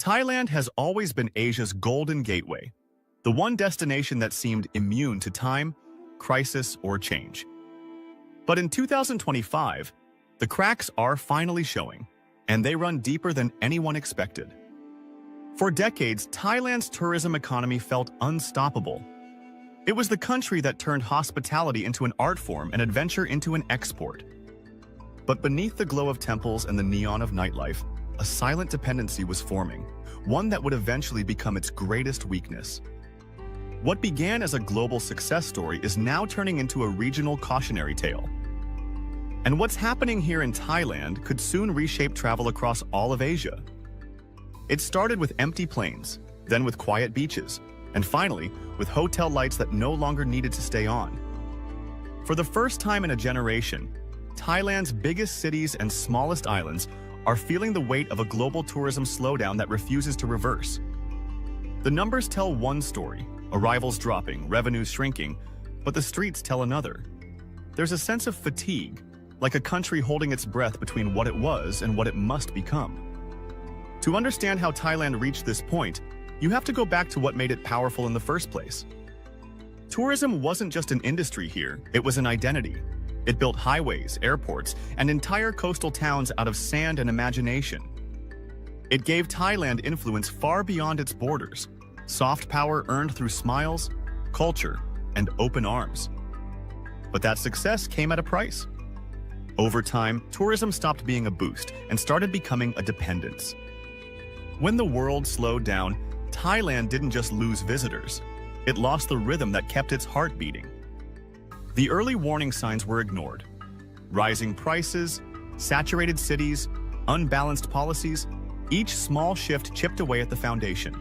Thailand has always been Asia's golden gateway, the one destination that seemed immune to time, crisis, or change. But in 2025, the cracks are finally showing, and they run deeper than anyone expected. For decades, Thailand's tourism economy felt unstoppable. It was the country that turned hospitality into an art form and adventure into an export. But beneath the glow of temples and the neon of nightlife, a silent dependency was forming, one that would eventually become its greatest weakness. What began as a global success story is now turning into a regional cautionary tale. And what's happening here in Thailand could soon reshape travel across all of Asia. It started with empty planes, then with quiet beaches, and finally, with hotel lights that no longer needed to stay on. For the first time in a generation, Thailand's biggest cities and smallest islands are feeling the weight of a global tourism slowdown that refuses to reverse. The numbers tell one story, arrivals dropping, revenues shrinking, but the streets tell another. There's a sense of fatigue, like a country holding its breath between what it was and what it must become. To understand how Thailand reached this point, you have to go back to what made it powerful in the first place. Tourism wasn't just an industry here, it was an identity. It built highways, airports, and entire coastal towns out of sand and imagination. It gave Thailand influence far beyond its borders, soft power earned through smiles, culture, and open arms. But that success came at a price. Over time, tourism stopped being a boost and started becoming a dependence. When the world slowed down, Thailand didn't just lose visitors. It lost the rhythm that kept its heart beating. The early warning signs were ignored. Rising prices, saturated cities, unbalanced policies, each small shift chipped away at the foundation.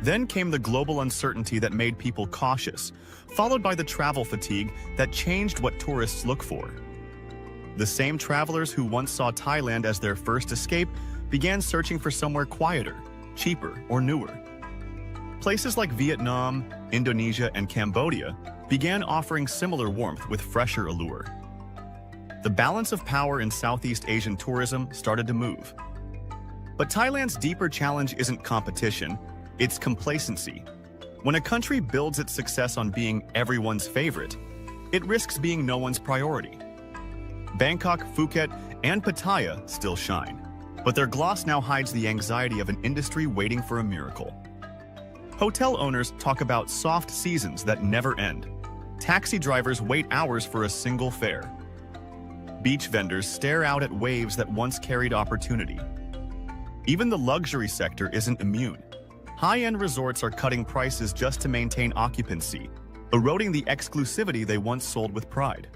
Then came the global uncertainty that made people cautious, followed by the travel fatigue that changed what tourists look for. The same travelers who once saw Thailand as their first escape began searching for somewhere quieter, cheaper, or newer. Places like Vietnam, Indonesia, and Cambodia began offering similar warmth with fresher allure. The balance of power in Southeast Asian tourism started to move. But Thailand's deeper challenge isn't competition, it's complacency. When a country builds its success on being everyone's favorite, it risks being no one's priority. Bangkok, Phuket, and Pattaya still shine, but their gloss now hides the anxiety of an industry waiting for a miracle. Hotel owners talk about soft seasons that never end. Taxi drivers wait hours for a single fare. Beach vendors stare out at waves that once carried opportunity. Even the luxury sector isn't immune. High-end resorts are cutting prices just to maintain occupancy, eroding the exclusivity they once sold with pride.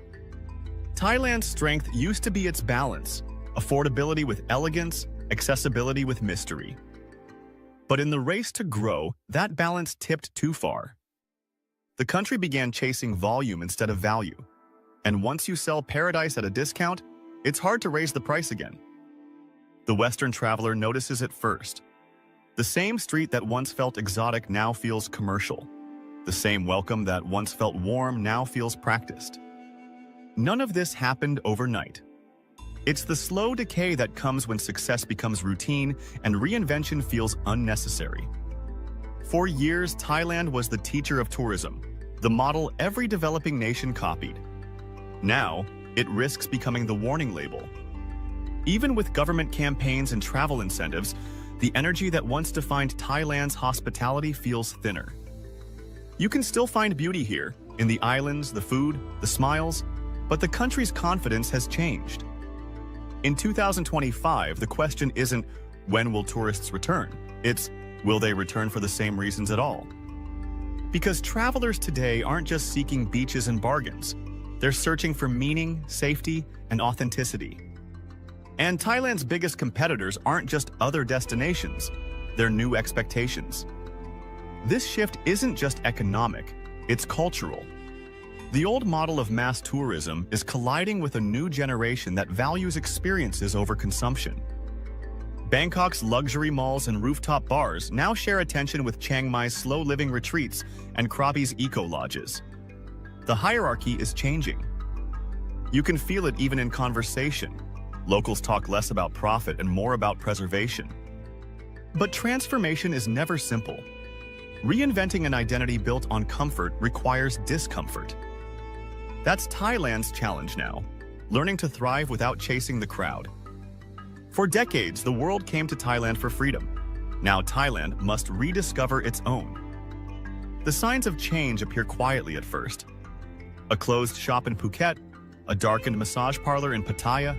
Thailand's strength used to be its balance, affordability with elegance, accessibility with mystery. But in the race to grow, that balance tipped too far. The country began chasing volume instead of value. And once you sell paradise at a discount, it's hard to raise the price again. The Western traveler notices it first. The same street that once felt exotic now feels commercial. The same welcome that once felt warm now feels practiced. None of this happened overnight. It's the slow decay that comes when success becomes routine and reinvention feels unnecessary. For years, Thailand was the teacher of tourism, the model every developing nation copied. Now, it risks becoming the warning label. Even with government campaigns and travel incentives, the energy that once defined Thailand's hospitality feels thinner. You can still find beauty here, in the islands, the food, the smiles, but the country's confidence has changed. In 2025, the question isn't, when will tourists return? It's, will they return for the same reasons at all? Because travelers today aren't just seeking beaches and bargains. They're searching for meaning, safety, and authenticity. And Thailand's biggest competitors aren't just other destinations, they're new expectations. This shift isn't just economic, it's cultural. The old model of mass tourism is colliding with a new generation that values experiences over consumption. Bangkok's luxury malls and rooftop bars now share attention with Chiang Mai's slow-living retreats and Krabi's eco-lodges. The hierarchy is changing. You can feel it even in conversation. Locals talk less about profit and more about preservation. But transformation is never simple. Reinventing an identity built on comfort requires discomfort. That's Thailand's challenge now, learning to thrive without chasing the crowd. For decades, the world came to Thailand for freedom. Now Thailand must rediscover its own. The signs of change appear quietly at first. A closed shop in Phuket, a darkened massage parlor in Pattaya,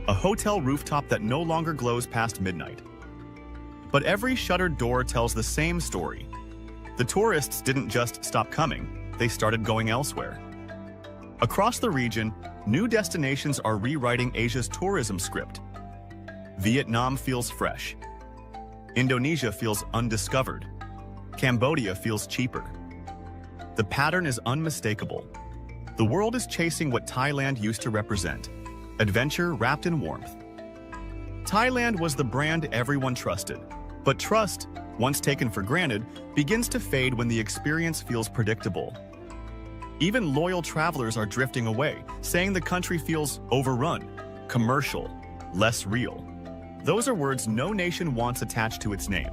a hotel rooftop that no longer glows past midnight. But every shuttered door tells the same story. The tourists didn't just stop coming, they started going elsewhere. Across the region, new destinations are rewriting Asia's tourism script. Vietnam feels fresh. Indonesia feels undiscovered. Cambodia feels cheaper. The pattern is unmistakable. The world is chasing what Thailand used to represent: adventure wrapped in warmth. Thailand was the brand everyone trusted, but trust, once taken for granted, begins to fade when the experience feels predictable. Even loyal travelers are drifting away, saying the country feels overrun, commercial, less real. Those are words no nation wants attached to its name.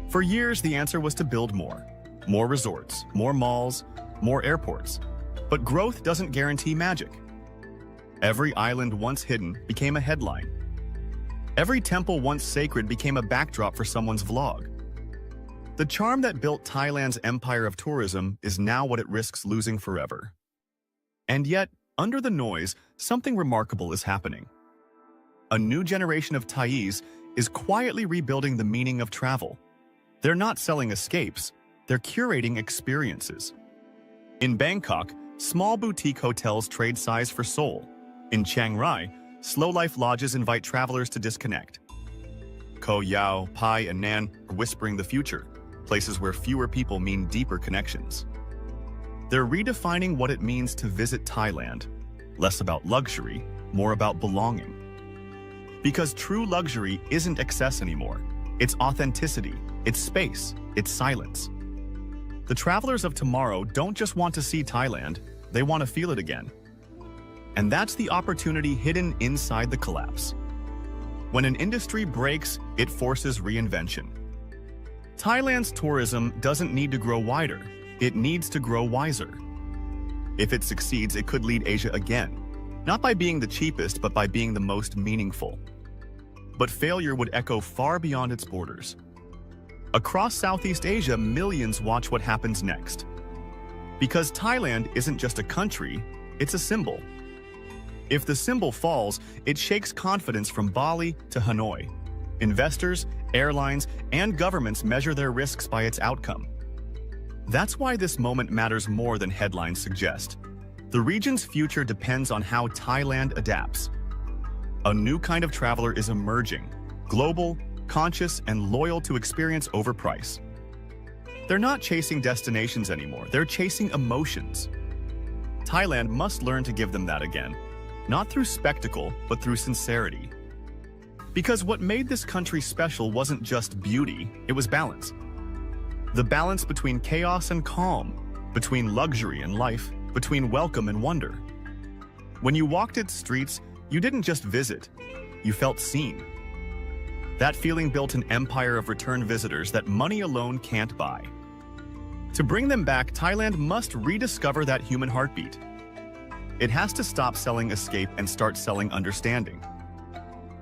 For years, the answer was to build more. More resorts, more malls, more airports. But growth doesn't guarantee magic. Every island once hidden became a headline. Every temple once sacred became a backdrop for someone's vlog. The charm that built Thailand's empire of tourism is now what it risks losing forever. And yet, under the noise, something remarkable is happening. A new generation of Thais is quietly rebuilding the meaning of travel. They're not selling escapes, they're curating experiences. In Bangkok, small boutique hotels trade size for soul. In Chiang Rai, slow-life lodges invite travelers to disconnect. Koh Yao, Pai, and Nan are whispering the future, places where fewer people mean deeper connections. They're redefining what it means to visit Thailand, less about luxury, more about belonging. Because true luxury isn't excess anymore. It's authenticity, it's space, it's silence. The travelers of tomorrow don't just want to see Thailand, they want to feel it again. And that's the opportunity hidden inside the collapse. When an industry breaks, it forces reinvention. Thailand's tourism doesn't need to grow wider, it needs to grow wiser. If it succeeds, it could lead Asia again, not by being the cheapest, but by being the most meaningful. But failure would echo far beyond its borders. Across Southeast Asia, millions watch what happens next. Because Thailand isn't just a country, it's a symbol. If the symbol falls, it shakes confidence from Bali to Hanoi. Investors, airlines, and governments measure their risks by its outcome. That's why this moment matters more than headlines suggest. The region's future depends on how Thailand adapts. A new kind of traveler is emerging, global, conscious, and loyal to experience over price. They're not chasing destinations anymore, they're chasing emotions. Thailand must learn to give them that again, not through spectacle, but through sincerity. Because what made this country special wasn't just beauty, it was balance. The balance between chaos and calm, between luxury and life, between welcome and wonder. When you walked its streets, you didn't just visit, you felt seen. That feeling built an empire of return visitors that money alone can't buy. To bring them back, Thailand must rediscover that human heartbeat. It has to stop selling escape and start selling understanding.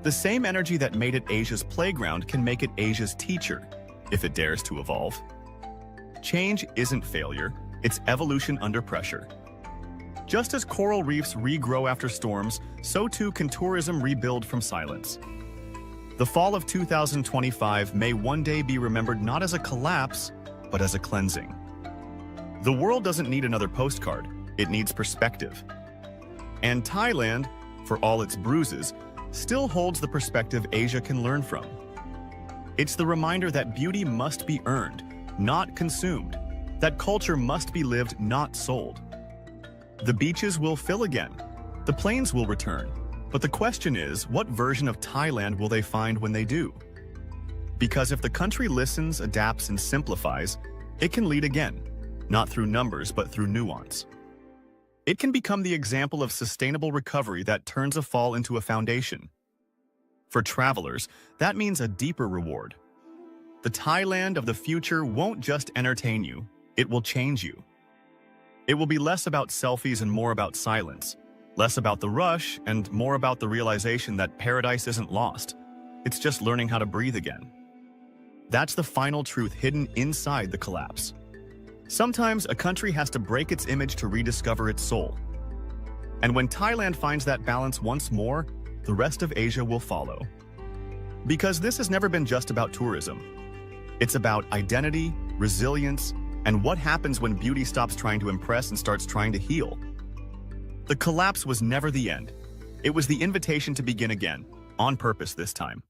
The same energy that made it Asia's playground can make it Asia's teacher, if it dares to evolve. Change isn't failure, it's evolution under pressure. Just as coral reefs regrow after storms, so too can tourism rebuild from silence. The fall of 2025 may one day be remembered not as a collapse, but as a cleansing. The world doesn't need another postcard, it needs perspective. And Thailand, for all its bruises, still holds the perspective Asia can learn from. It's the reminder that beauty must be earned, not consumed, that culture must be lived, not sold. The beaches will fill again, the plains will return, but the question is, what version of Thailand will they find when they do? Because if the country listens, adapts, and simplifies, it can lead again, not through numbers, but through nuance. It can become the example of sustainable recovery that turns a fall into a foundation. For travelers, that means a deeper reward. The Thailand of the future won't just entertain you, it will change you. It will be less about selfies and more about silence, less about the rush and more about the realization that paradise isn't lost. It's just learning how to breathe again. That's the final truth hidden inside the collapse. Sometimes a country has to break its image to rediscover its soul. And when Thailand finds that balance once more, the rest of Asia will follow. Because this has never been just about tourism. It's about identity, resilience, and what happens when beauty stops trying to impress and starts trying to heal. The collapse was never the end. It was the invitation to begin again, on purpose this time.